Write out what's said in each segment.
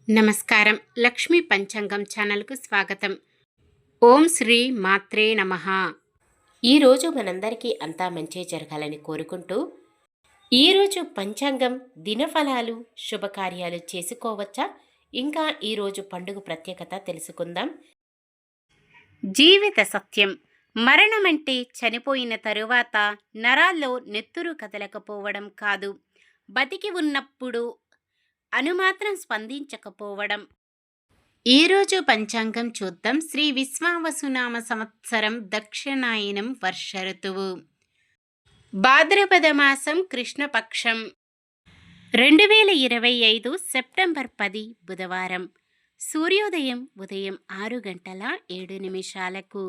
నమస్కారం. లక్ష్మీ పంచాంగం ఛానల్కు స్వాగతం. ఓం శ్రీ మాత్రే నమః. ఈరోజు మనందరికీ అంతా మంచి జరగాలని కోరుకుంటూ, ఈరోజు పంచాంగం దినఫలాలు శుభకార్యాలు చేసుకోవచ్చా, ఇంకా ఈరోజు పండుగ ప్రత్యేకత తెలుసుకుందాం. జీవిత సత్యం. మరణమంటే చనిపోయిన తరువాత నరాల్లో నెత్తురు కదలకపోవడం కాదు, బతికి ఉన్నప్పుడు అనుమాత్రం స్పందించకపోవడం. ఈరోజు పంచాంగం చూద్దాం. శ్రీ విశ్వావసునామ సంవత్సరం దక్షిణాయనం వర్ష ఋతువు, భాద్రపద మాసం కృష్ణపక్షం, 2025 సెప్టెంబర్ 10 బుధవారం. సూర్యోదయం ఉదయం 6:07.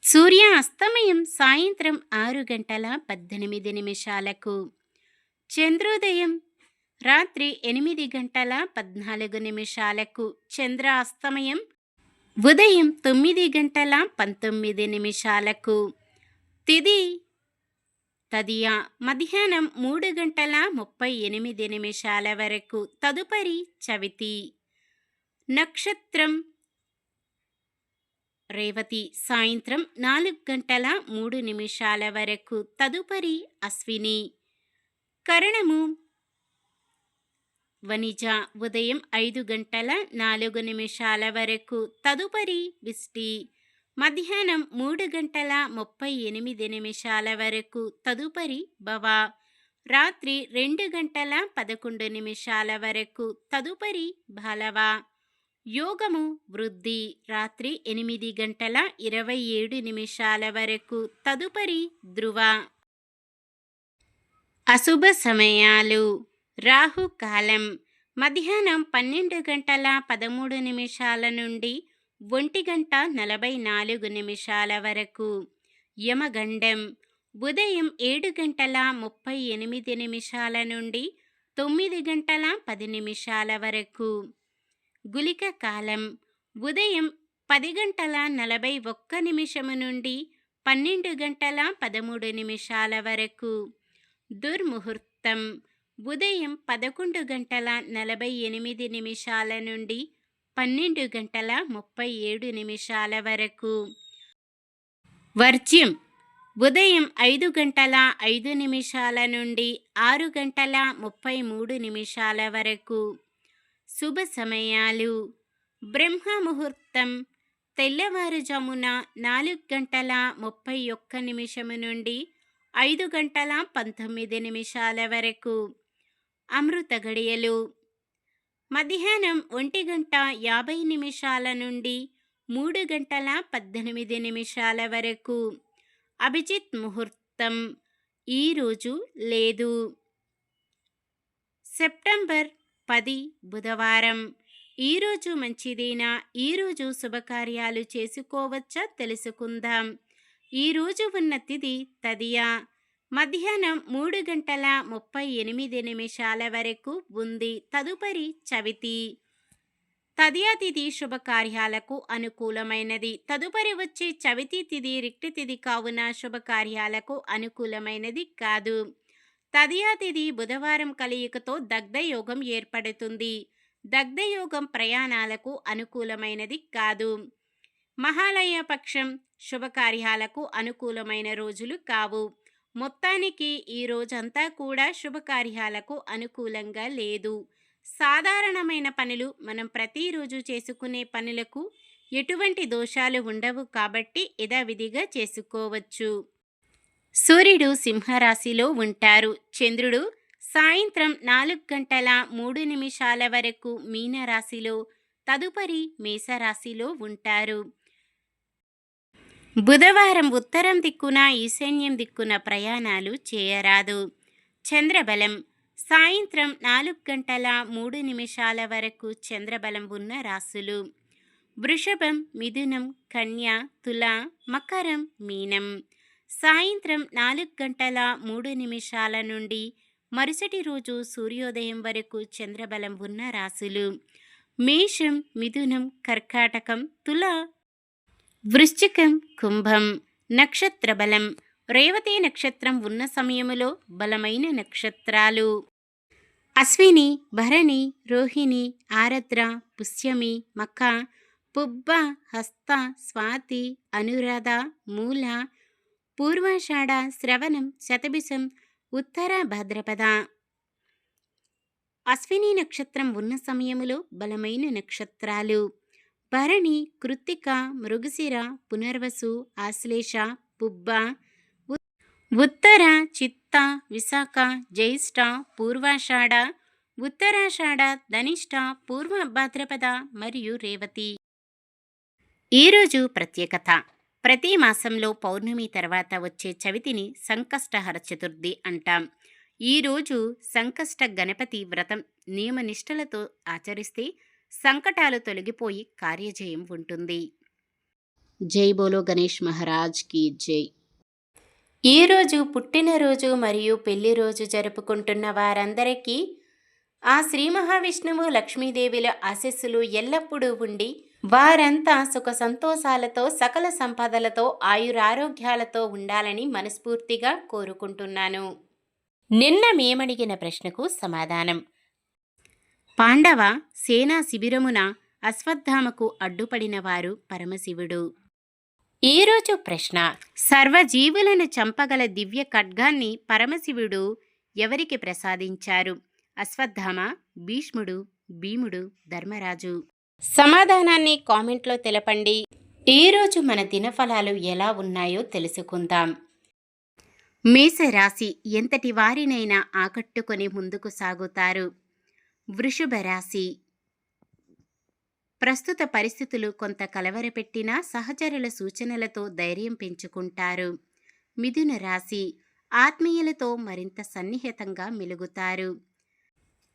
సూర్య అస్తమయం సాయంత్రం 6:18. చంద్రోదయం రాత్రి 8:14. చంద్ర అస్తమయం ఉదయం 9:19. తిథి తదియ మధ్యాహ్నం 3:38 వరకు. తదుపరి చవితి. నక్షత్రం రేవతి సాయంత్రం 4:03 వరకు. తదుపరి అశ్విని. కరణము వనిజ ఉదయం 5:04 వరకు. తదుపరి విష్టి మధ్యాహ్నం 3:38 వరకు. తదుపరి భవ రాత్రి 2:11 వరకు. తదుపరి భలవ. యోగము వృద్ధి రాత్రి 8:27 వరకు. తదుపరి ధ్రువ. అశుభ సమయాలు. రాహుకాలం మధ్యాహ్నం 12:13 నుండి 1:44 వరకు. యమగండం ఉదయం 7:38 నుండి 9:10 వరకు. గుళిక కాలం ఉదయం 10:41 నుండి 12:13 వరకు. దుర్ముహూర్తం ఉదయం 11:48 నుండి 12:37 వరకు. వర్జ్యం ఉదయం 5:05 నుండి 6:33 వరకు. శుభ సమయాలు. బ్రహ్మ ముహూర్తం తెల్లవారుజామున 4:31 నుండి 5:19 వరకు. అమృత గడియలు మధ్యాహ్నం 1:50 నుండి 3:18 వరకు. అభిజిత్ ముహూర్తం ఈరోజు లేదు. సెప్టెంబర్ 10 బుధవారం. ఈరోజు మంచిదేనా? ఈరోజు శుభకార్యాలు చేసుకోవచ్చా తెలుసుకుందాం. ఈరోజు ఉన్న తిథి తదియ మధ్యాహ్నం 3:38 వరకు ఉంది. తదుపరి చవితి. తదియ తిథి శుభకార్యాలకు అనుకూలమైనది. తదుపరి వచ్చే చవితి తిథి రిక్తి తిథి కావున శుభకార్యాలకు అనుకూలమైనది కాదు. తదియ తిథి బుధవారం కలయికతో దగ్ధయోగం ఏర్పడుతుంది. దగ్ధయోగం ప్రయాణాలకు అనుకూలమైనది కాదు. మహాలయ పక్షం శుభకార్యాలకు అనుకూలమైన రోజులు కావు. మొత్తానికి ఈ రోజంతా కూడా శుభకార్యాలకు అనుకూలంగా లేదు. సాధారణమైన పనులు, మనం ప్రతిరోజు చేసుకునే పనులకు ఎటువంటి దోషాలు ఉండవు కాబట్టి యథావిధిగా చేసుకోవచ్చు. సూర్యుడు సింహరాశిలో ఉంటారు. చంద్రుడు సాయంత్రం 4:03 వరకు మీనరాశిలో, తదుపరి మేషరాశిలో ఉంటారు. బుధవారం ఉత్తరం దిక్కున ఈశాన్యం దిక్కున ప్రయాణాలు చేయరాదు. చంద్రబలం సాయంత్రం 4:03 వరకు. చంద్రబలం ఉన్న రాశులు వృషభం, మిథునం, కన్య, తుల, మకరం, మీనం. సాయంత్రం 4:03 నుండి మరుసటి రోజు సూర్యోదయం వరకు చంద్రబలం ఉన్న రాశులు మేషం, మిథునం, కర్కాటకం, తుల, వృశ్చికం, కుంభం. నక్షత్ర బలం రేవతి నక్షత్రం ఉన్న సమయములో బలమైన నక్షత్రాలు అశ్విని, భరణి, రోహిణి, ఆరద్ర, పుష్యమి, మఖ, పుబ్బ, హస్త, స్వాతి, అనురాధ, మూల, పూర్వాషాఢ, శ్రవణం, శతభిషం, ఉత్తర భాద్రపద. అశ్విని నక్షత్రం ఉన్న సమయములో బలమైన నక్షత్రాలు: భరణి, కృత్తిక, మృగశిర, పునర్వసు, ఆశ్లేష, పుబ్బ, ఉత్తర, చిత్త, విశాఖ, జ్యేష్ఠ, పూర్వాషాఢ, ఉత్తరాషాఢ, ధనిష్ట, పూర్వ భాద్రపద మరియు రేవతి. ఈరోజు ప్రత్యేకత: ప్రతి మాసంలో పౌర్ణమి తర్వాత వచ్చే చవితిని సంకష్టహర చతుర్థి అంటాం. ఈరోజు సంకష్ట గణపతి వ్రతం నియమనిష్టలతో ఆచరిస్తే సంకటాలు తొలగిపోయి కార్యజయం ఉంటుంది. జై బోలో గణేష్ మహారాజ్ కి జై. ఈరోజు పుట్టినరోజు మరియు పెళ్లి రోజు జరుపుకుంటున్న వారందరికీ ఆ శ్రీ మహావిష్ణువు లక్ష్మీదేవిల ఆశీస్సులు ఎల్లప్పుడూ ఉండి వారంతా సుఖ సంతోషాలతో సకల సంపదలతో ఆయురారోగ్యాలతో ఉండాలని మనస్ఫూర్తిగా కోరుకుంటున్నాను. నిన్న మేమడిగిన ప్రశ్నకు సమాధానం: పాండవ సేనా శిబిరమున అశ్వత్థామకు అడ్డుపడిన వారు పరమశివుడు. ఈరోజు ప్రశ్న: సర్వజీవులను చంపగల దివ్య ఖడ్గాన్ని పరమశివుడు ఎవరికి ప్రసాదించారు? అశ్వత్థామ, భీష్ముడు, భీముడు, ధర్మరాజు. సమాధానాన్ని కామెంట్లో తెలపండి. ఈరోజు మన దినఫలాలు ఎలా ఉన్నాయో తెలుసుకుందాం. మేషరాశి ఎంతటి వారినైనా ఆకట్టుకొని ముందుకు సాగుతారు. వృషభ రాశి ప్రస్తుత పరిస్థితులు కొంత కలవరపెట్టినా సహచరుల సూచనలతో ధైర్యం పెంచుకుంటారు. మిథున రాశి ఆత్మీయులతో మరింత సన్నిహితంగా మెలుగుతారు.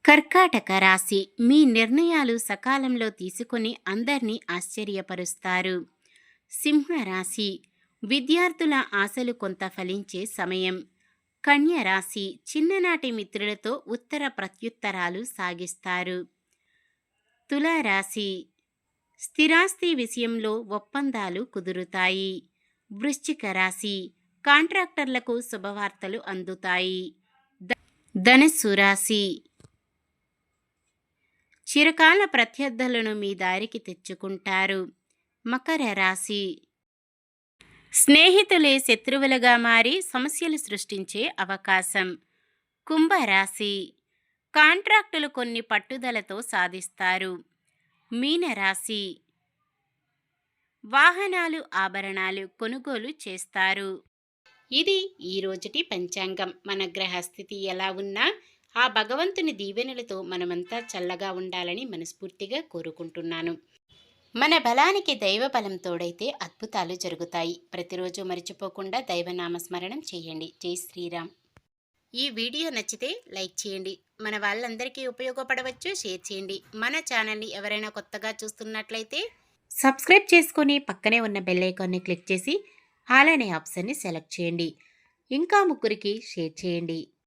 కర్కాటక రాశి మీ నిర్ణయాలు సకాలంలో తీసుకొని అందర్నీ ఆశ్చర్యపరుస్తారు. సింహరాశి విద్యార్థుల ఆశలు కొంత ఫలించే సమయం. కన్య రాశి చిన్ననాటి మిత్రులతో ఉత్తర ప్రత్యుత్తరాలు సాగిస్తారు. తులారాశి స్థిరాస్తి విషయంలో ఒప్పందాలు కుదురుతాయి. వృశ్చిక రాశి కాంట్రాక్టర్లకు శుభవార్తలు అందుతాయి. ధనుస్సు రాశి చిరకాల ప్రత్యర్థులను మీ దారికి తెచ్చుకుంటారు. మకర రాశి స్నేహితులే శత్రువులుగా మారి సమస్యలు సృష్టించే అవకాశం. కుంభరాశి కాంట్రాక్టులు కొన్ని పట్టుదలతో సాధిస్తారు. మీనరాశి వాహనాలు, ఆభరణాలు కొనుగోలు చేస్తారు. ఇది ఈరోజుటి పంచాంగం. మన గ్రహస్థితి ఎలా ఉన్నా ఆ భగవంతుని దీవెనలతో మనమంతా చల్లగా ఉండాలని మనస్ఫూర్తిగా కోరుకుంటున్నాను. మన బలానికి దైవ బలం తోడైతే అద్భుతాలు జరుగుతాయి. ప్రతిరోజు మర్చిపోకుండా దైవనామస్మరణం చేయండి. జై శ్రీరామ్. ఈ వీడియో నచ్చితే లైక్ చేయండి. మన వాళ్ళందరికీ ఉపయోగపడవచ్చు, షేర్ చేయండి. మన ఛానల్ని ఎవరైనా కొత్తగా చూస్తున్నట్లయితే సబ్స్క్రైబ్ చేసుకొని పక్కనే ఉన్న బెల్ ఐకాన్ని క్లిక్ చేసి ఆల్ అనే ఆప్షన్ని సెలెక్ట్ చేయండి. ఇంకా ముగ్గురికి షేర్ చేయండి.